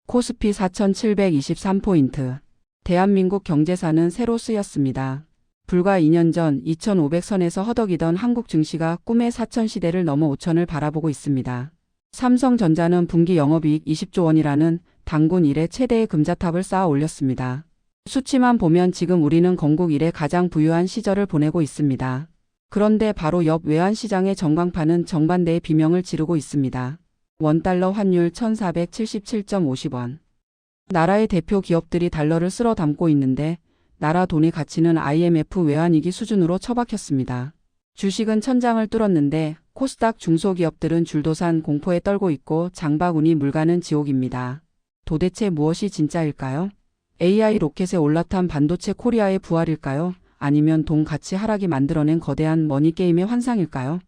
코스피 4,723포인트. 대한민국 경제사는 새로 쓰였습니다. 불과 2년 전 2,500선에서 허덕이던 한국 증시가 꿈의 4,000시대를 넘어 5,000을 바라보고 있습니다. 삼성전자는 분기 영업이익 20조 원이라는 단군 이래 최대의 금자탑을 쌓아 올렸습니다. 수치만 보면 지금 우리는 건국 이래 가장 부유한 시절을 보내고 있습니다. 그런데 바로 옆 외환시장의 전광판은 정반대의 비명을 지르고 있습니다. 원달러 환율 1,477.50원. 나라의 대표 기업들이 달러를 쓸어 담고 있는데 나라 돈의 가치는 IMF 외환위기 수준으로 처박혔습니다. 주식은 천장을 뚫었는데 코스닥 중소기업들은 줄도산 공포에 떨고 있고 장바구니 물가는 지옥입니다. 도대체 무엇이 진짜일까요? AI 로켓에 올라탄 반도체 코리아의 부활일까요? 아니면 돈 가치 하락이 만들어낸 거대한 머니게임의 환상일까요?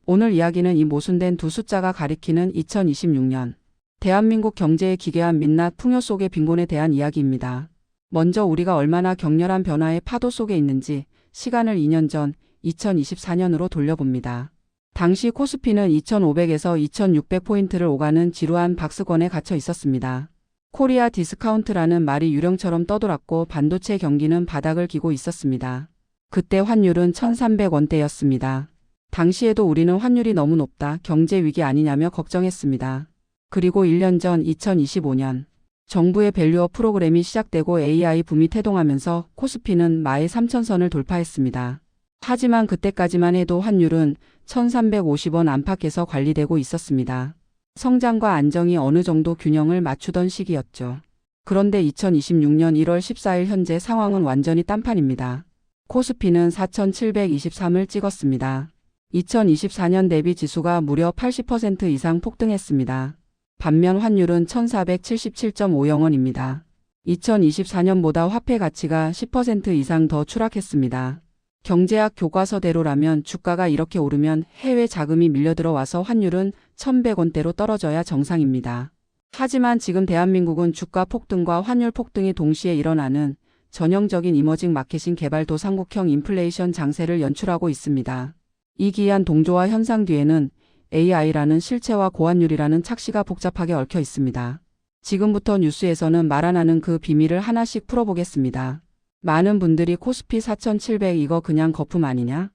오늘 이야기는 이 모순된 두 숫자가 가리키는 2026년 대한민국 경제의 기괴한 민낯 풍요 속의 빈곤에 대한 이야기입니다. 먼저 우리가 얼마나 격렬한 변화의 파도 속에 있는지 시간을 2년 전 2024년으로 돌려봅니다. 당시 코스피는 2,500에서 2,600포인트를 오가는 지루한 박스권에 갇혀 있었습니다. 코리아 디스카운트라는 말이 유령처럼 떠돌았고 반도체 경기는 바닥을 기고 있었습니다. 그때 환율은 1,300원대였습니다. 당시에도 우리는 환율이 너무 높다, 경제 위기 아니냐며 걱정했습니다. 그리고 1년 전 2025년 정부의 밸류업 프로그램이 시작되고 AI 붐이 태동하면서 코스피는 마의 3,000선을 돌파했습니다. 하지만 그때까지만 해도 환율은 1,350원 안팎에서 관리되고 있었습니다. 성장과 안정이 어느 정도 균형을 맞추던 시기였죠. 그런데 2026년 1월 14일 현재 상황은 완전히 딴판입니다. 코스피는 4,723을 찍었습니다. 2024년 대비 지수가 무려 80% 이상 폭등했습니다. 반면 환율은 1,477.50원입니다. 2024년보다 화폐 가치가 10% 이상 더 추락했습니다. 경제학 교과서대로라면 주가가 이렇게 오르면 해외 자금이 밀려들어와서 환율은 1,100원대로 떨어져야 정상입니다. 하지만 지금 대한민국은 주가 폭등과 환율 폭등이 동시에 일어나는 전형적인 이머징 마켓인 개발도상국형 인플레이션 장세를 연출하고 있습니다. 이 기이한 동조와 현상 뒤에는 AI라는 실체와 고환율이라는 착시가 복잡하게 얽혀 있습니다. 지금부터 뉴스에서는 말 안 하는 그 비밀을 하나씩 풀어보겠습니다. 많은 분들이 코스피 4,700 이거 그냥 거품 아니냐?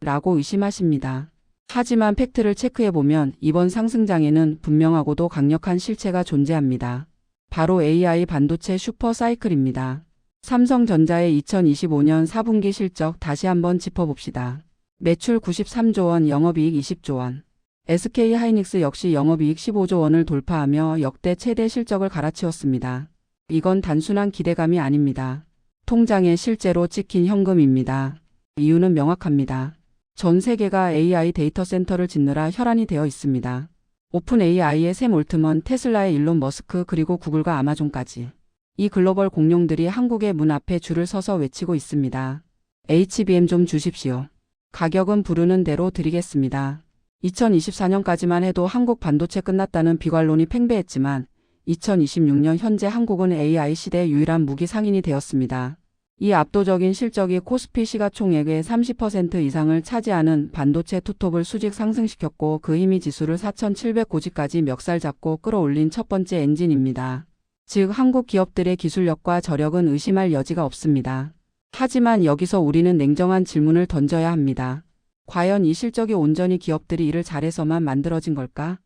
라고 의심하십니다. 하지만 팩트를 체크해보면 이번 상승장에는 분명하고도 강력한 실체가 존재합니다. 바로 AI 반도체 슈퍼사이클입니다. 삼성전자의 2025년 4분기 실적 다시 한번 짚어봅시다. 매출 93조 원, 영업이익 20조 원. SK하이닉스 역시 영업이익 15조 원을 돌파하며 역대 최대 실적을 갈아치웠습니다. 이건 단순한 기대감이 아닙니다. 통장에 실제로 찍힌 현금입니다. 이유는 명확합니다. 전 세계가 AI 데이터 센터를 짓느라 혈안이 되어 있습니다. 오픈 AI의 샘 올트먼, 테슬라의 일론 머스크, 그리고 구글과 아마존까지. 이 글로벌 공룡들이 한국의 문 앞에 줄을 서서 외치고 있습니다. HBM 좀 주십시오. 가격은 부르는 대로 드리겠습니다. 2024년까지만 해도 한국 반도체 끝났다는 비관론이 팽배했지만 2026년 현재 한국은 AI 시대의 유일한 무기 상인이 되었습니다. 이 압도적인 실적이 코스피 시가총액의 30% 이상을 차지하는 반도체 투톱을 수직 상승시켰고 그 힘이 지수를 4,700고지까지 멱살 잡고 끌어올린 첫 번째 엔진입니다. 즉 한국 기업들의 기술력과 저력은 의심할 여지가 없습니다. 하지만 여기서 우리는 냉정한 질문을 던져야 합니다. 과연 이 실적이 온전히 기업들이 일을 잘해서만 만들어진 걸까?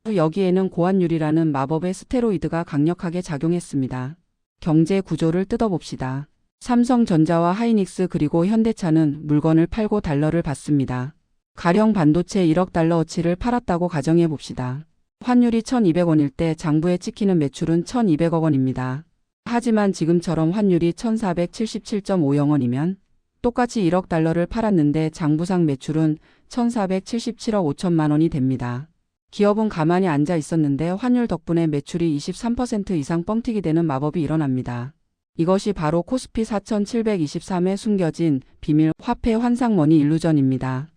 여기에는 고환율이라는 마법의 스테로이드가 강력하게 작용했습니다. 경제 구조를 뜯어봅시다. 삼성전자와 하이닉스 그리고 현대차는 물건을 팔고 달러를 받습니다. 가령 반도체 1억 달러어치를 팔았다고 가정해봅시다. 환율이 1,200원일 때 장부에 찍히는 매출은 1,200억 원입니다. 하지만 지금처럼 환율이 1,477.50원이면 똑같이 1억 달러를 팔았는데 장부상 매출은 1,477억 5천만 원이 됩니다. 기업은 가만히 앉아 있었는데 환율 덕분에 매출이 23% 이상 뻥튀기 되는 마법이 일어납니다. 이것이 바로 코스피 4,723에 숨겨진 비밀 화폐 환상머니 일루전입니다.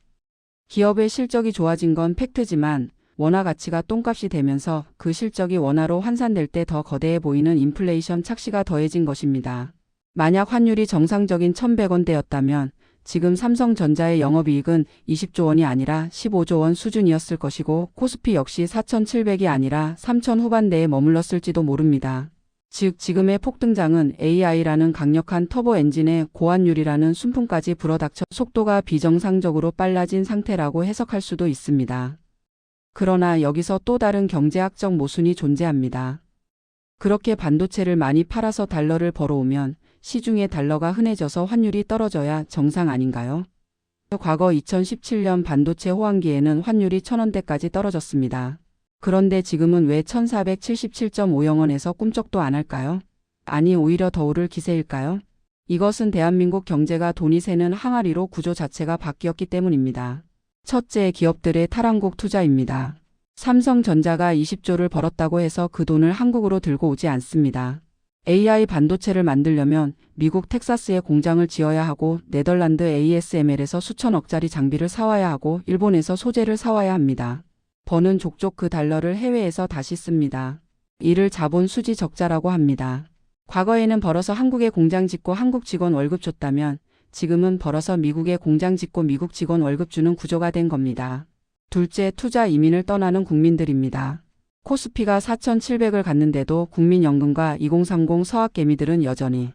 기업의 실적이 좋아진 건 팩트지만 원화 가치가 똥값이 되면서 그 실적이 원화로 환산될 때 더 거대해 보이는 인플레이션 착시가 더해진 것입니다. 만약 환율이 정상적인 1,100원대였다면 지금 삼성전자의 영업이익은 20조 원이 아니라 15조 원 수준이었을 것이고 코스피 역시 4,700이 아니라 3,000 후반대에 머물렀을지도 모릅니다. 즉 지금의 폭등장은 AI라는 강력한 터보 엔진에 고환율이라는 순풍까지 불어닥쳐 속도가 비정상적으로 빨라진 상태라고 해석할 수도 있습니다. 그러나 여기서 또 다른 경제학적 모순이 존재합니다. 그렇게 반도체를 많이 팔아서 달러를 벌어오면 시중에 달러가 흔해져서 환율이 떨어져야 정상 아닌가요? 과거 2017년 반도체 호황기에는 환율이 1,000원대까지 떨어졌습니다. 그런데 지금은 왜 1477.50원에서 꿈쩍도 안 할까요? 아니 오히려 더 오를 기세일까요? 이것은 대한민국 경제가 돈이 새는 항아리로 구조 자체가 바뀌었기 때문입니다. 첫째, 기업들의 탈한국 투자입니다. 삼성전자가 20조를 벌었다고 해서 그 돈을 한국으로 들고 오지 않습니다. AI 반도체를 만들려면 미국 텍사스에 공장을 지어야 하고 네덜란드 ASML에서 수천억짜리 장비를 사와야 하고 일본에서 소재를 사와야 합니다. 버는 족족 그 달러를 해외에서 다시 씁니다. 이를 자본 수지 적자라고 합니다. 과거에는 벌어서 한국에 공장 짓고 한국 직원 월급 줬다면 지금은 벌어서 미국에 공장 짓고 미국 직원 월급 주는 구조가 된 겁니다. 둘째, 투자 이민을 떠나는 국민들입니다. 코스피가 4,700을 갔는데도 국민연금과 2030 서학개미들은 여전히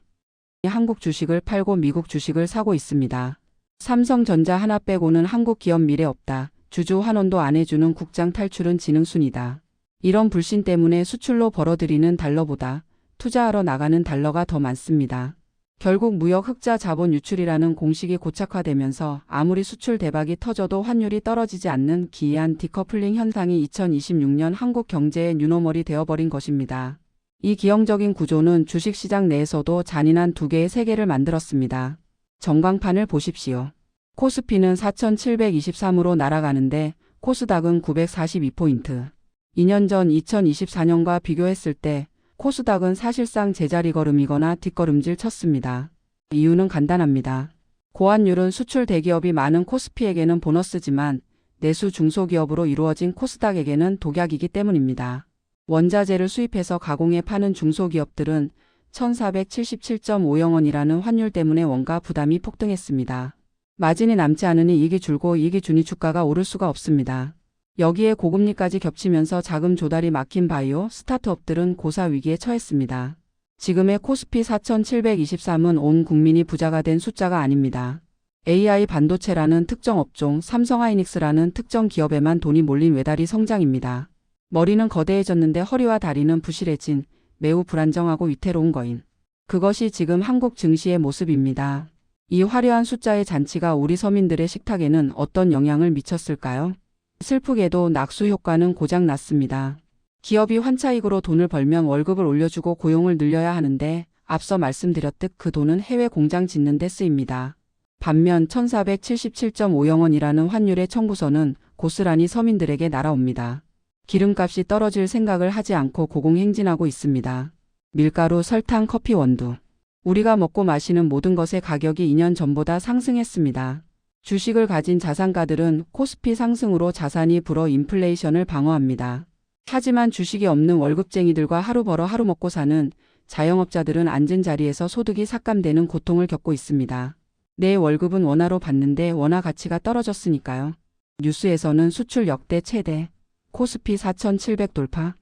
한국 주식을 팔고 미국 주식을 사고 있습니다. 삼성전자 하나 빼고는 한국 기업 미래 없다. 주주 환원도 안 해주는 국장 탈출은 지능순이다. 이런 불신 때문에 수출로 벌어들이는 달러보다 투자하러 나가는 달러가 더 많습니다. 결국 무역 흑자 자본 유출이라는 공식이 고착화되면서 아무리 수출 대박이 터져도 환율이 떨어지지 않는 기이한 디커플링 현상이 2026년 한국 경제의 뉴노멀이 되어버린 것입니다. 이 기형적인 구조는 주식시장 내에서도 잔인한 두 개의 세계를 만들었습니다. 전광판을 보십시오. 코스피는 4,723으로 날아가는데 코스닥은 942포인트. 2년 전 2024년과 비교했을 때 코스닥은 사실상 제자리 걸음이거나 뒷걸음질 쳤습니다. 이유는 간단합니다. 고환율은 수출 대기업이 많은 코스피에게는 보너스지만 내수 중소기업으로 이루어진 코스닥에게는 독약이기 때문입니다. 원자재를 수입해서 가공해 파는 중소기업들은 1,477.50원이라는 환율 때문에 원가 부담이 폭등했습니다. 마진이 남지 않으니 이익이 줄고 이익이 주니 주가가 오를 수가 없습니다. 여기에 고금리까지 겹치면서 자금 조달이 막힌 바이오, 스타트업들은 고사 위기에 처했습니다. 지금의 코스피 4,723은 온 국민이 부자가 된 숫자가 아닙니다. AI 반도체라는 특정 업종, 삼성하이닉스라는 특정 기업에만 돈이 몰린 외다리 성장입니다. 머리는 거대해졌는데 허리와 다리는 부실해진 매우 불안정하고 위태로운 거인. 그것이 지금 한국 증시의 모습입니다. 이 화려한 숫자의 잔치가 우리 서민들의 식탁에는 어떤 영향을 미쳤을까요? 슬프게도 낙수 효과는 고장 났습니다. 기업이 환차익으로 돈을 벌면 월급을 올려주고 고용을 늘려야 하는데 앞서 말씀드렸듯 그 돈은 해외 공장 짓는 데 쓰입니다. 반면 1,477.50원이라는 환율의 청구서는 고스란히 서민들에게 날아옵니다. 기름값이 떨어질 생각을 하지 않고 고공행진하고 있습니다. 밀가루, 설탕, 커피, 원두. 우리가 먹고 마시는 모든 것의 가격이 2년 전보다 상승했습니다. 주식을 가진 자산가들은 코스피 상승으로 자산이 불어 인플레이션을 방어합니다. 하지만 주식이 없는 월급쟁이들과 하루 벌어 하루 먹고 사는 자영업자들은 앉은 자리에서 소득이 삭감되는 고통을 겪고 있습니다. 내 월급은 원화로 받는데 원화 가치가 떨어졌으니까요. 뉴스에서는 수출 역대 최대, 코스피 4,700 돌파?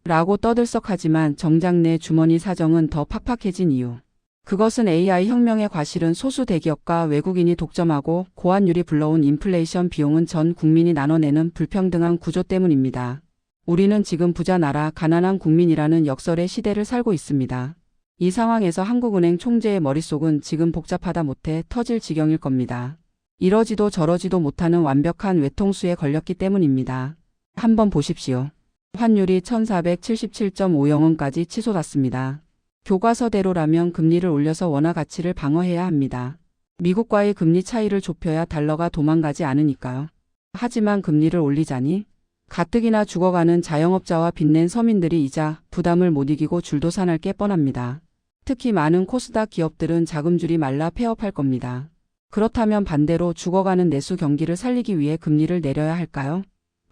라고 떠들썩하지만 정작 내 주머니 사정은 더 팍팍해진 이유. 그것은 AI 혁명의 과실은 소수 대기업과 외국인이 독점하고 고환율이 불러온 인플레이션 비용은 전 국민이 나눠내는 불평등한 구조 때문입니다. 우리는 지금 부자 나라 가난한 국민이라는 역설의 시대를 살고 있습니다. 이 상황에서 한국은행 총재의 머릿속은 지금 복잡하다 못해 터질 지경일 겁니다. 이러지도 저러지도 못하는 완벽한 외통수에 걸렸기 때문입니다. 한번 보십시오. 환율이 1,477.50원까지 치솟았습니다. 교과서대로라면 금리를 올려서 원화 가치를 방어해야 합니다. 미국과의 금리 차이를 좁혀야 달러가 도망가지 않으니까요. 하지만 금리를 올리자니 가뜩이나 죽어가는 자영업자와 빚낸 서민들이 이자 부담을 못 이기고 줄도산할 게 뻔합니다. 특히 많은 코스닥 기업들은 자금줄이 말라 폐업할 겁니다. 그렇다면 반대로 죽어가는 내수 경기를 살리기 위해 금리를 내려야 할까요?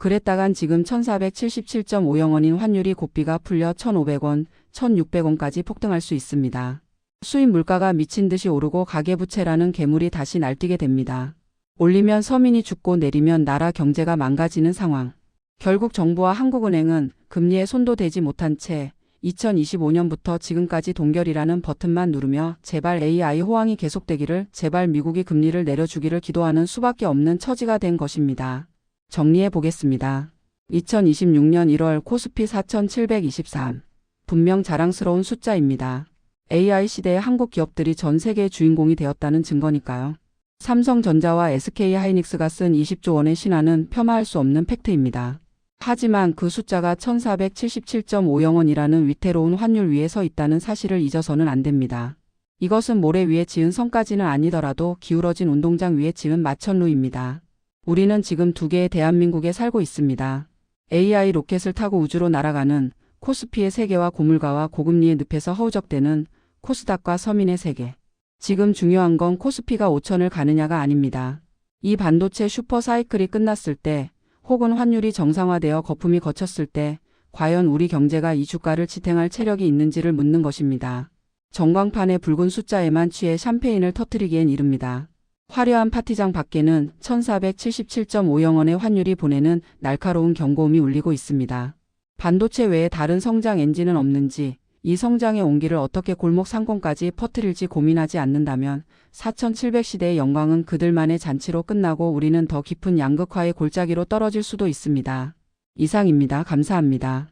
그랬다간 지금 1,477.50원인 환율이 고삐가 풀려 1,500원, 1,600원까지 폭등할 수 있습니다. 수입 물가가 미친 듯이 오르고 가계부채라는 괴물이 다시 날뛰게 됩니다. 올리면 서민이 죽고 내리면 나라 경제가 망가지는 상황. 결국 정부와 한국은행은 금리에 손도 대지 못한 채 2025년부터 지금까지 동결이라는 버튼만 누르며 제발 AI 호황이 계속되기를, 제발 미국이 금리를 내려주기를 기도하는 수밖에 없는 처지가 된 것입니다. 정리해 보겠습니다. 2026년 1월 코스피 4,723. 분명 자랑스러운 숫자입니다. AI 시대의 한국 기업들이 전 세계의 주인공이 되었다는 증거니까요. 삼성전자와 SK하이닉스가 쓴 20조 원의 신화는 폄하할 수 없는 팩트입니다. 하지만 그 숫자가 1477.50원이라는 위태로운 환율 위에 서 있다는 사실을 잊어서는 안 됩니다. 이것은 모래 위에 지은 성까지는 아니더라도 기울어진 운동장 위에 지은 마천루입니다. 우리는 지금 두 개의 대한민국에 살고 있습니다. AI 로켓을 타고 우주로 날아가는 코스피의 세계와 고물가와 고금리의 늪에서 허우적대는 코스닥과 서민의 세계. 지금 중요한 건 코스피가 5천을 가느냐가 아닙니다. 이 반도체 슈퍼 사이클이 끝났을 때, 혹은 환율이 정상화되어 거품이 거쳤을 때 과연 우리 경제가 이 주가를 지탱할 체력이 있는지를 묻는 것입니다. 전광판의 붉은 숫자에만 취해 샴페인을 터뜨리기엔 이릅니다. 화려한 파티장 밖에는 1477.50원의 환율이 보내는 날카로운 경고음이 울리고 있습니다. 반도체 외에 다른 성장 엔진은 없는지, 이 성장의 온기를 어떻게 골목 상권까지 퍼뜨릴지 고민하지 않는다면 4700시대의 영광은 그들만의 잔치로 끝나고 우리는 더 깊은 양극화의 골짜기로 떨어질 수도 있습니다. 이상입니다. 감사합니다.